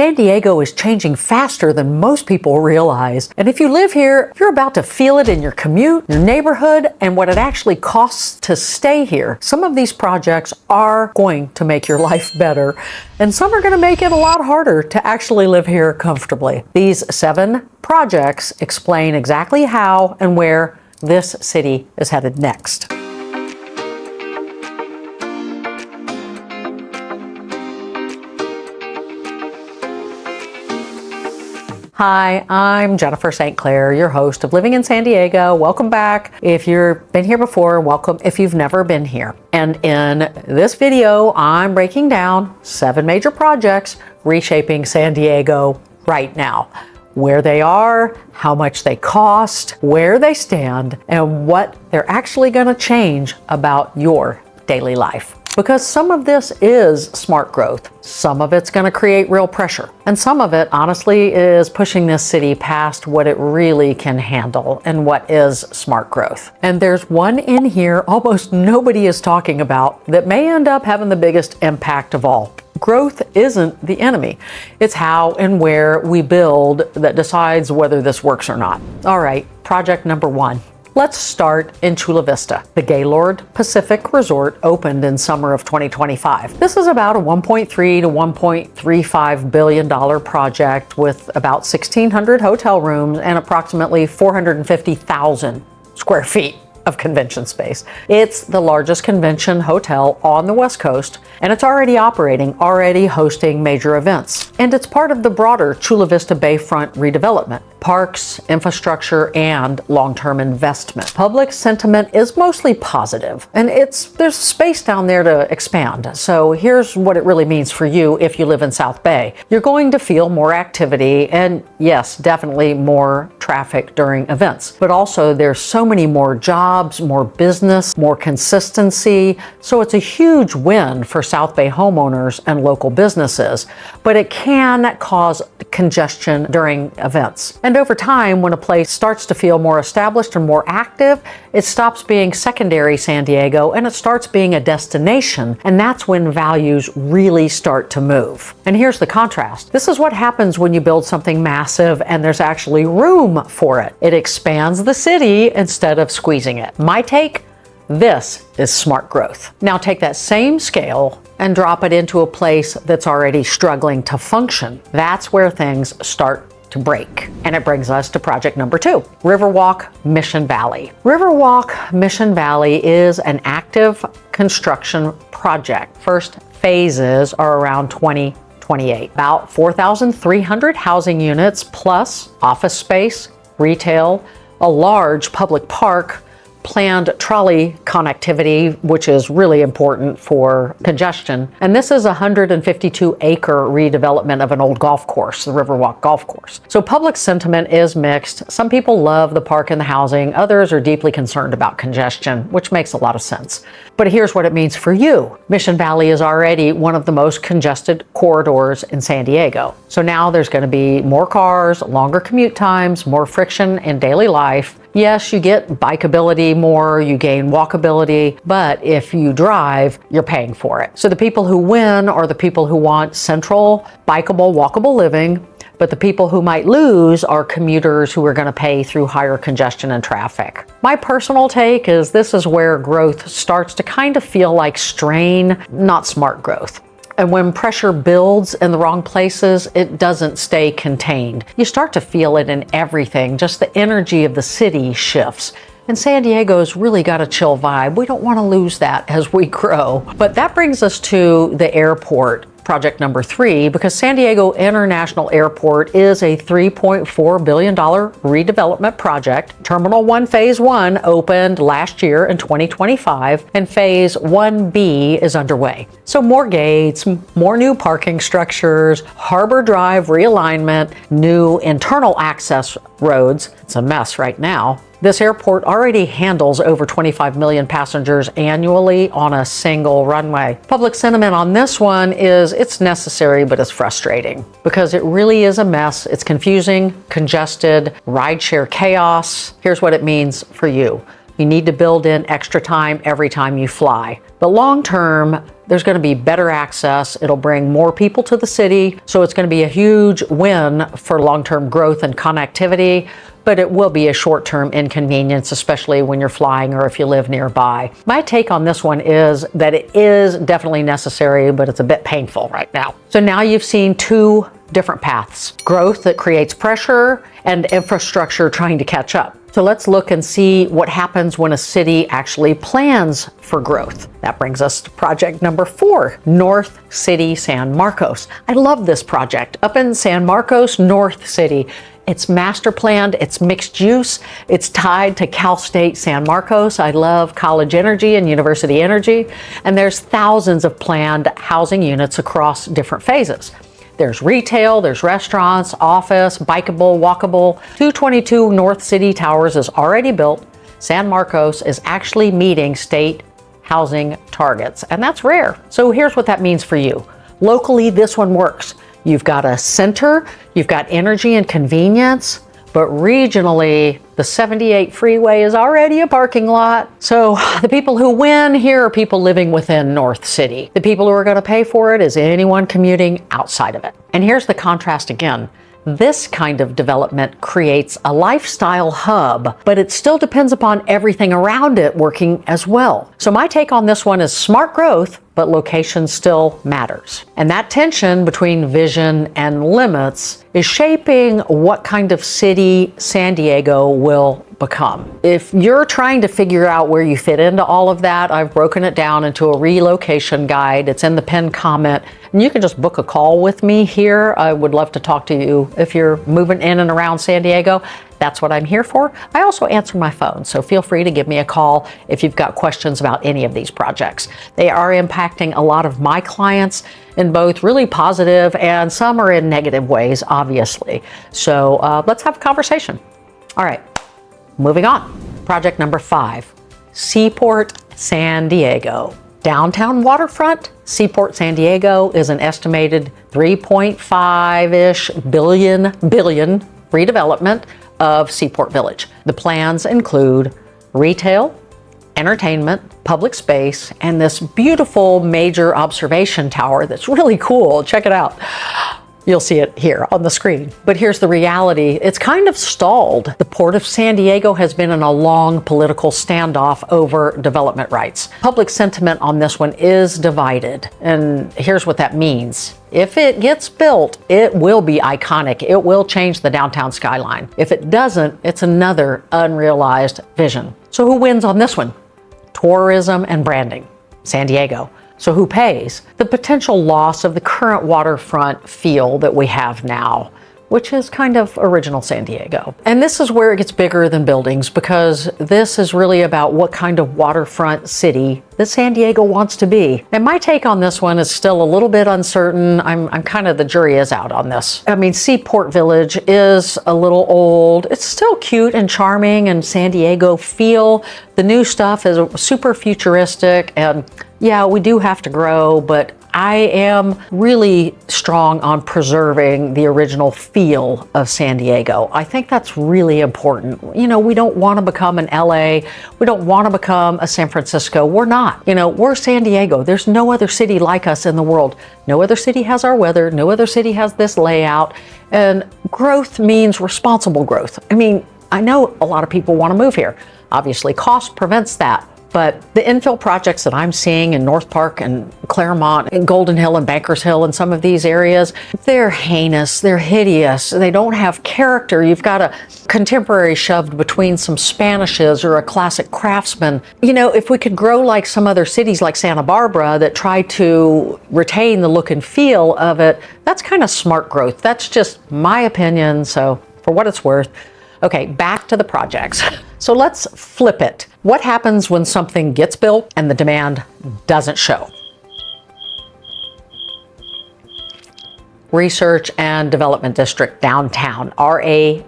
San Diego is changing faster than most people realize. And if you live here, you're about to feel it in your commute, your neighborhood, and what it actually costs to stay here. Some of these projects are going to make your life better, and some are going to make it a lot harder to actually live here comfortably. These 7 projects explain exactly how and where this city is headed next. Hi, I'm Jennifer St. Clair, your host of Living in San Diego. Welcome back. If you've been here before, welcome if you've never been here. And in this video, I'm breaking down 7 major projects reshaping San Diego right now. Where they are, how much they cost, where they stand, and what they're actually going to change about your daily life. Because some of this is smart growth, some of it's going to create real pressure, and some of it, honestly, is pushing this city past what it really can handle and what is smart growth. And there's one in here almost nobody is talking about that may end up having the biggest impact of all. Growth isn't the enemy. It's how and where we build that decides whether this works or not. All right, project number 1. Let's start in Chula Vista. The Gaylord Pacific Resort opened in summer of 2025. This is about a $1.3 to $1.35 billion project with about 1,600 hotel rooms and approximately 450,000 square feet of convention space. It's the largest convention hotel on the West Coast, and it's already operating, already hosting major events. And it's part of the broader Chula Vista Bayfront redevelopment. Parks, infrastructure, and long-term investment. Public sentiment is mostly positive, and there's space down there to expand. So here's what it really means for you if you live in South Bay. You're going to feel more activity and, yes, definitely more traffic during events. But also there's so many more jobs, more business, more consistency. So it's a huge win for South Bay homeowners and local businesses. But it can cause congestion during events. And over time, when a place starts to feel more established and more active, it stops being secondary San Diego and it starts being a destination. And that's when values really start to move. And here's the contrast. This is what happens when you build something massive and there's actually room for it. It expands the city instead of squeezing it. My take? This is smart growth. Now take that same scale and drop it into a place that's already struggling to function. That's where things start to break. And it brings us to project number 2, Riverwalk Mission Valley. Riverwalk Mission Valley is an active construction project. First phases are around 2028. About 4,300 housing units plus office space, retail, a large public park, planned trolley connectivity, which is really important for congestion. And this is a 152-acre redevelopment of an old golf course, the Riverwalk Golf Course. So public sentiment is mixed. Some people love the park and the housing. Others are deeply concerned about congestion, which makes a lot of sense. But here's what it means for you. Mission Valley is already one of the most congested corridors in San Diego. So now there's going to be more cars, longer commute times, more friction in daily life. Yes, you get bikeability more, you gain walkability, but if you drive, you're paying for it. So the people who win are the people who want central, bikeable, walkable living, but the people who might lose are commuters who are going to pay through higher congestion and traffic. My personal take is this is where growth starts to kind of feel like strain, not smart growth. And when pressure builds in the wrong places, it doesn't stay contained. You start to feel it in everything. Just the energy of the city shifts. And San Diego's really got a chill vibe. We don't want to lose that as we grow. But that brings us to the airport. Project number 3, because San Diego International Airport is a $3.4 billion redevelopment project. Terminal 1 Phase 1 opened last year in 2025, and Phase 1B is underway. So more gates, more new parking structures, Harbor Drive realignment, new internal access roads. It's a mess right now. This airport already handles over 25 million passengers annually on a single runway. Public sentiment on this one is it's necessary, but it's frustrating because it really is a mess. It's confusing, congested, rideshare chaos. Here's what it means for you. You need to build in extra time every time you fly. But long term, There's going to be better access. It'll bring more people to the city. So it's going to be a huge win for long-term growth and connectivity, but it will be a short-term inconvenience, especially when you're flying or if you live nearby. My take on this one is that it is definitely necessary, but it's a bit painful right now. So now you've seen two different paths: growth that creates pressure and infrastructure trying to catch up. So let's look and see what happens when a city actually plans for growth. That brings us to project number 4, North City, San Marcos. I love this project up in San Marcos, North City. It's master planned, it's mixed use, it's tied to Cal State San Marcos. I love college energy and university energy, and there's thousands of planned housing units across different phases. There's retail, there's restaurants, office, bikeable, walkable. 222 North City Towers is already built. San Marcos is actually meeting state housing targets, and that's rare. So here's what that means for you. Locally, this one works. You've got a center, you've got energy and convenience, but regionally, the 78 freeway is already a parking lot. So the people who win here are people living within North City. The people who are going to pay for it is anyone commuting outside of it. And here's the contrast again. This kind of development creates a lifestyle hub, but it still depends upon everything around it working as well. So my take on this one is smart growth, but location still matters. And that tension between vision and limits is shaping what kind of city San Diego will become. If you're trying to figure out where you fit into all of that, I've broken it down into a relocation guide. It's in the pinned comment, and you can just book a call with me here. I would love to talk to you if you're moving in and around San Diego. That's what I'm here for. I also answer my phone, so feel free to give me a call if you've got questions about any of these projects. They are impacting a lot of my clients in both really positive and some are in negative ways, obviously. So let's have a conversation. All right, moving on. Project number 5, Seaport, San Diego. Downtown waterfront, Seaport, San Diego is an estimated 3.5-ish billion redevelopment of Seaport Village. The plans include retail, entertainment, public space, and this beautiful major observation tower that's really cool. Check it out. You'll see it here on the screen. But here's the reality. It's kind of stalled. The Port of San Diego has been in a long political standoff over development rights. Public sentiment on this one is divided. And here's what that means. If it gets built, it will be iconic. It will change the downtown skyline. If it doesn't, it's another unrealized vision. So who wins on this one? Tourism and branding. San Diego. So who pays? The potential loss of the current waterfront feel that we have now, which is kind of original San Diego. And this is where it gets bigger than buildings, because this is really about what kind of waterfront city that San Diego wants to be. And my take on this one is still a little bit uncertain. I'm kind of, the jury is out on this. I mean, Seaport Village is a little old. It's still cute and charming and San Diego feel. The new stuff is super futuristic, and yeah, we do have to grow, but I am really strong on preserving the original feel of San Diego. I think that's really important. You know, we don't want to become an LA. We don't want to become a San Francisco. We're not. You know, we're San Diego. There's no other city like us in the world. No other city has our weather. No other city has this layout. And growth means responsible growth. I mean, I know a lot of people want to move here. Obviously, cost prevents that. But the infill projects that I'm seeing in North Park and Claremont and Golden Hill and Bankers Hill and some of these areas, they're heinous, they're hideous, they don't have character. You've got a contemporary shoved between some Spanishes or a classic craftsman. You know, if we could grow like some other cities like Santa Barbara that try to retain the look and feel of it, that's kind of smart growth. That's just my opinion, so for what it's worth. Okay, back to the projects. So let's flip it. What happens when something gets built and the demand doesn't show? Research and Development District downtown, RADD,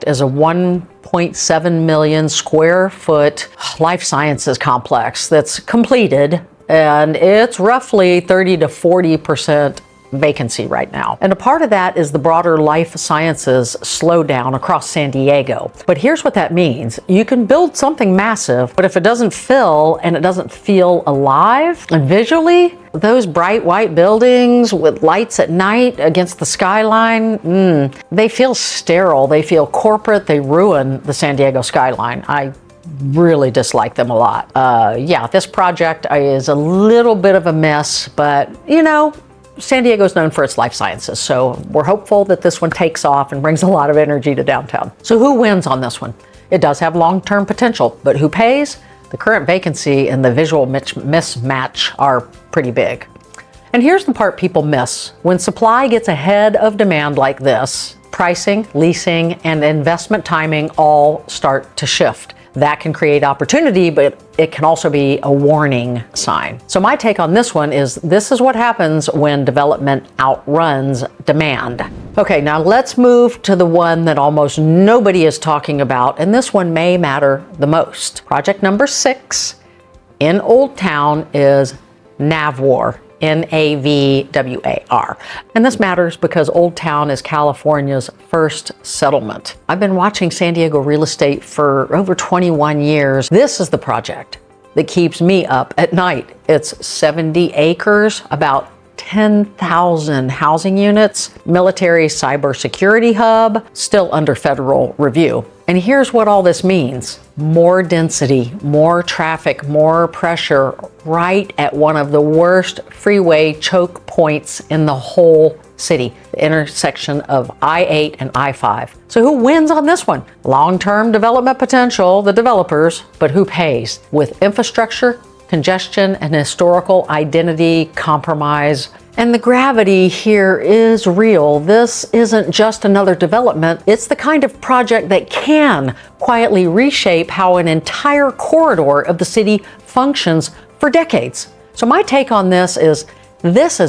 is a 1.7 million square foot life sciences complex that's completed, and it's roughly 30 to 40% vacancy right now. And a part of that is the broader life sciences slowdown across San Diego. But here's what that means. You can build something massive, but if it doesn't fill and it doesn't feel alive and visually, those bright white buildings with lights at night against the skyline, they feel sterile, they feel corporate, they ruin the San Diego skyline. I really dislike them a lot. Yeah, this project is a little bit of a mess, but you know, San Diego is known for its life sciences, so we're hopeful that this one takes off and brings a lot of energy to downtown. So who wins on this one? It does have long-term potential, but who pays? The current vacancy and the visual mismatch are pretty big. And here's the part people miss. When supply gets ahead of demand like this, pricing, leasing, and investment timing all start to shift. That can create opportunity, but it can also be a warning sign. So my take on this one is this is what happens when development outruns demand. Okay, now let's move to the one that almost nobody is talking about, and this one may matter the most. Project number 6 in Old Town is NAVWAR. NAVWAR. And this matters because Old Town is California's first settlement. I've been watching San Diego real estate for over 21 years. This is the project that keeps me up at night. It's 70 acres, about 10,000 housing units, military cybersecurity hub, still under federal review. And here's what all this means. More density, more traffic, more pressure right at one of the worst freeway choke points in the whole city, the intersection of I-8 and I-5. So who wins on this one? Long-term development potential, the developers, but who pays? With infrastructure, congestion, and historical identity compromise. And the gravity here is real. This isn't just another development. It's the kind of project that can quietly reshape how an entire corridor of the city functions for decades. So my take on this is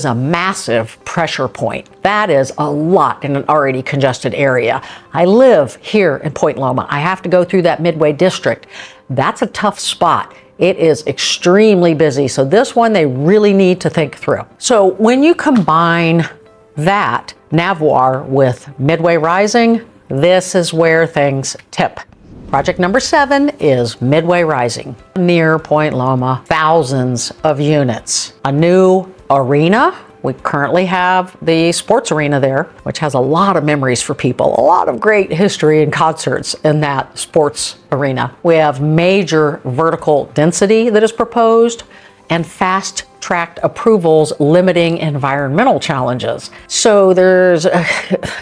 a massive pressure point. That is a lot in an already congested area. I live here in Point Loma. I have to go through that Midway district. That's a tough spot. It is extremely busy. So this one they really need to think through. So when you combine that NAVWAR with Midway Rising, this is where things tip. Project number 7 is Midway Rising. Near Point Loma, thousands of units. A new arena. We currently have the sports arena there, which has a lot of memories for people, a lot of great history and concerts in that sports arena. We have major vertical density that is proposed and fast-tracked approvals limiting environmental challenges. So there's a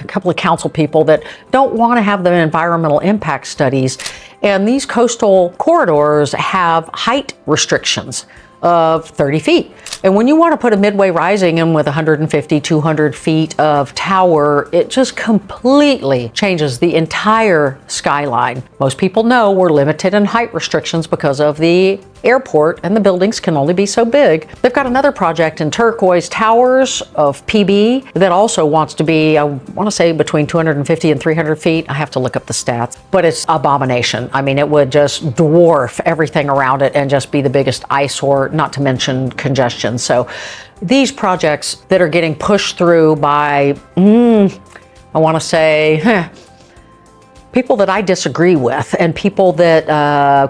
couple of council people that don't want to have the environmental impact studies, and these coastal corridors have height restrictions of 30 feet. And when you want to put a Midway Rising in with 150, 200 feet of tower, it just completely changes the entire skyline. Most people know we're limited in height restrictions because of the airport, and the buildings can only be so big. They've got another project in Turquoise Towers of PB that also wants to be, I want to say, between 250 and 300 feet. I have to look up the stats, but it's abomination. I mean, it would just dwarf everything around it and just be the biggest eyesore, not to mention congestion. So these projects that are getting pushed through by, I want to say, people that I disagree with, and people that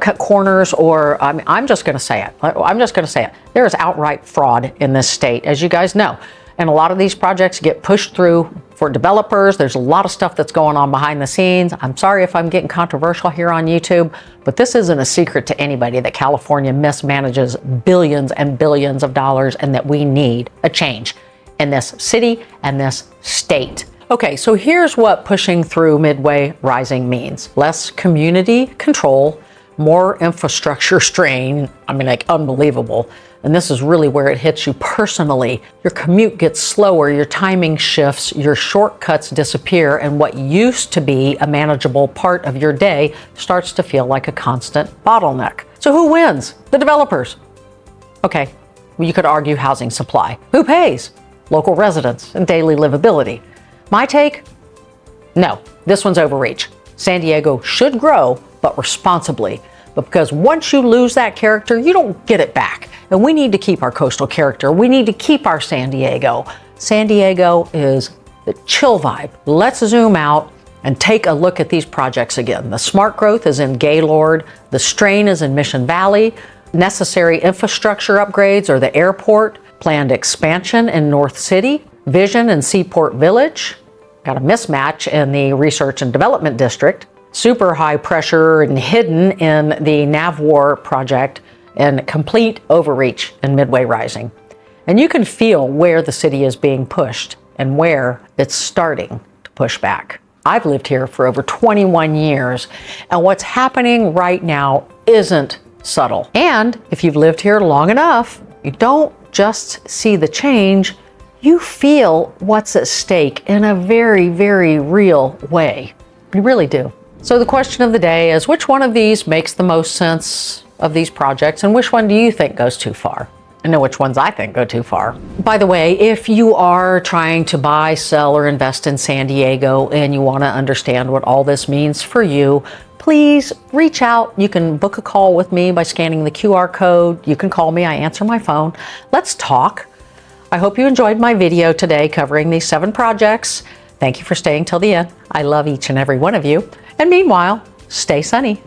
cut corners, or I'm just going to say it. I'm just going to say it. There is outright fraud in this state, as you guys know. And a lot of these projects get pushed through for developers. There's a lot of stuff that's going on behind the scenes. I'm sorry if I'm getting controversial here on YouTube, but this isn't a secret to anybody that California mismanages billions and billions of dollars, and that we need a change in this city and this state. Okay, so here's what pushing through Midway Rising means. Less community control, more infrastructure strain. I mean, like, unbelievable. And this is really where it hits you personally. Your commute gets slower, your timing shifts, your shortcuts disappear, and what used to be a manageable part of your day starts to feel like a constant bottleneck. So who wins? The developers. Okay, well, you could argue housing supply. Who pays? Local residents and daily livability. My take? No, this one's overreach. San Diego should grow, but responsibly. But because once you lose that character, you don't get it back. And we need to keep our coastal character. We need to keep our San Diego. San Diego is the chill vibe. Let's zoom out and take a look at these projects again. The smart growth is in Gaylord, the strain is in Mission Valley, necessary infrastructure upgrades are the airport, planned expansion in North City, vision in Seaport Village, got a mismatch in the Research and Development District, super high pressure and hidden in the NAVWAR project, and complete overreach in Midway Rising. And you can feel where the city is being pushed and where it's starting to push back. I've lived here for over 21 years, and what's happening right now isn't subtle. And if you've lived here long enough, you don't just see the change, you feel what's at stake in a very, very real way. You really do. So the question of the day is, which one of these makes the most sense of these projects, and which one do you think goes too far? I know which ones I think go too far. By the way, if you are trying to buy, sell, or invest in San Diego and you want to understand what all this means for you, please reach out. You can book a call with me by scanning the QR code. You can call me, I answer my phone. Let's talk. I hope you enjoyed my video today covering these 7 projects. Thank you for staying till the end. I love each and every one of you. And meanwhile, stay sunny.